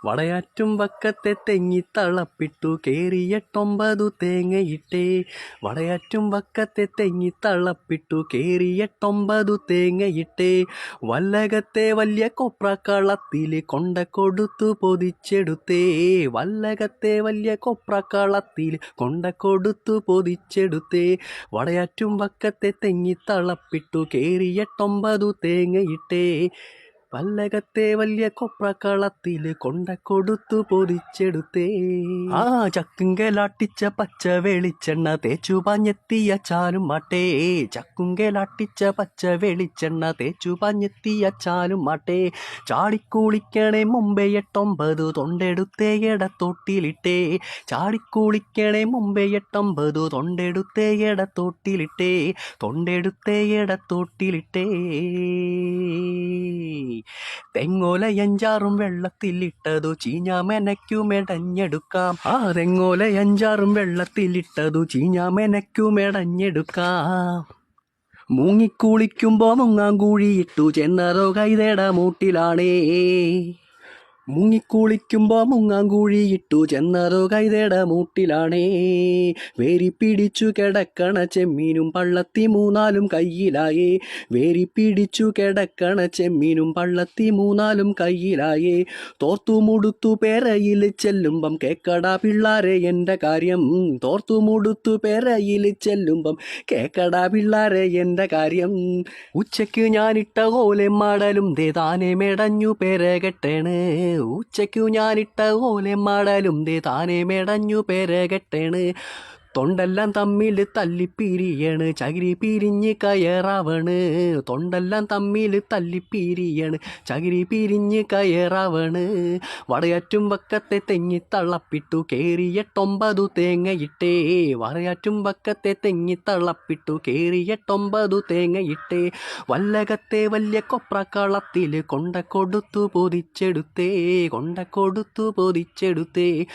വടയാറ്റും വക്കത്തെ തെങ്ങിത്തളപ്പിട്ടു കേറിയെട്ടൊമ്പതു തേങ്ങയിട്ടേ. വടയാറ്റും വക്കത്തെ തെങ്ങിത്തളപ്പിട്ടു കേറിയെട്ടൊമ്പതു തേങ്ങയിട്ടേ. വല്ലകത്തെ വലിയ കൊപ്രക്കളത്തിൽ കൊണ്ട കൊടുത്തു പൊതിച്ചെടുത്തേ. വല്ലകത്തെ വലിയ കൊപ്രക്കളത്തിൽ കൊണ്ട കൊടുത്തു പൊതിച്ചെടുത്തേ. വടയാറ്റും വക്കത്തെ തെങ്ങിത്തളപ്പിട്ടു കേറിയെട്ടൊമ്പതു തേങ്ങയിട്ടേ. വല്ലകത്തെ വലിയ കൊപ്രക്കളത്തിൽ കൊണ്ട കൊടുത്തു പൊതിച്ചെടുത്തേ. ആ ചക്കുങ്കലാട്ടിച്ച പച്ച വെളിച്ചെണ്ണ തേച്ചു പാഞ്ഞെത്തിയ ചാലും മാട്ടേ. ചക്കുങ്കലാട്ടിച്ച പച്ച വെളിച്ചെണ്ണ തേച്ചു പാഞ്ഞെത്തിയ ചാലും മാട്ടേ. ചാടിക്കൂളിക്കണേ മുമ്പേ എട്ടൊമ്പതു തൊണ്ടെടുത്തേ എടത്തോട്ടിലിട്ടേ. ചാടിക്കൂളിക്കണേ മുമ്പേ എട്ടൊമ്പതു തൊണ്ടെടുത്തേ എടത്തോട്ടിലിട്ടേ. തൊണ്ടെടുത്തേ എടത്തോട്ടിലിട്ടേ. തെങ്ങോലയഞ്ചാറും വെള്ളത്തിലിട്ടതു ചീഞ്ഞാമെനയ്ക്കുമെടഞ്ഞെടുക്കാം. ആ തെങ്ങോലയഞ്ചാറും വെള്ളത്തിലിട്ടതു ചീഞ്ഞാമെനയ്ക്കുമെടഞ്ഞെടുക്കാം. മുങ്ങിക്കുളിക്കുമ്പോ മുങ്ങാങ്കുഴിയിട്ടു ചെന്നതോ കൈതേട മൂട്ടിലാണേ. മുങ്ങിക്കുളിക്കുമ്പോ മുങ്ങാങ്കുഴിയിട്ടു ചെന്നതോ കൈതേട മൂട്ടിലാണേ. വേരി പിടിച്ചു കിടക്കണ ചെമ്മീനും പള്ളത്തി മൂന്നാലും കയ്യിലായേ. വേരി പിടിച്ചു കിടക്കണ ചെമ്മീനും പള്ളത്തി മൂന്നാലും കയ്യിലായേ. തോർത്തു മുടുത്തു പേരയിൽ ചെല്ലുമ്പം കേക്കടാ പിള്ളാരെ എൻ്റെ കാര്യം. തോർത്തു മുടുത്തു പേരയിൽ ചെല്ലുമ്പം കേക്കടാ പിള്ളാരെ എൻ്റെ കാര്യം. ഉച്ചയ്ക്ക് ഞാനിട്ട ഓലെ മാടലും ദേ താനെ മെടഞ്ഞു പെരകെട്ടേണ്. ഉച്ചയ്ക്കു ഞാനിട്ട ഓലെ മാടലും ദേ താനെ മെടഞ്ഞു പെരകെട്ടേണ്. തൊണ്ടെല്ലാം തമ്മിൽ തല്ലിപ്പിരിയണ് ചകിരി പിരിഞ്ഞ് കയറാവണ്. തൊണ്ടെല്ലാം തമ്മിൽ തല്ലിപ്പിരിയണ് ചകിരി പിരിഞ്ഞ് കയറാവണ്. വടയാറ്റും വക്കത്തെ തെങ്ങിത്തളപ്പിട്ടു കേറിയെട്ടൊമ്പതു തേങ്ങയിട്ടേ. വടയാറ്റും വക്കത്തെ തെങ്ങിത്തളപ്പിട്ടു കേറിയെട്ടൊമ്പതു തേങ്ങയിട്ടേ. വല്ലകത്തെ വലിയ കൊപ്രക്കളത്തിൽ കൊണ്ട കൊടുത്തു പൊതിച്ചെടുത്തേ. കൊണ്ട കൊടുത്തു പൊതിച്ചെടുത്തേ.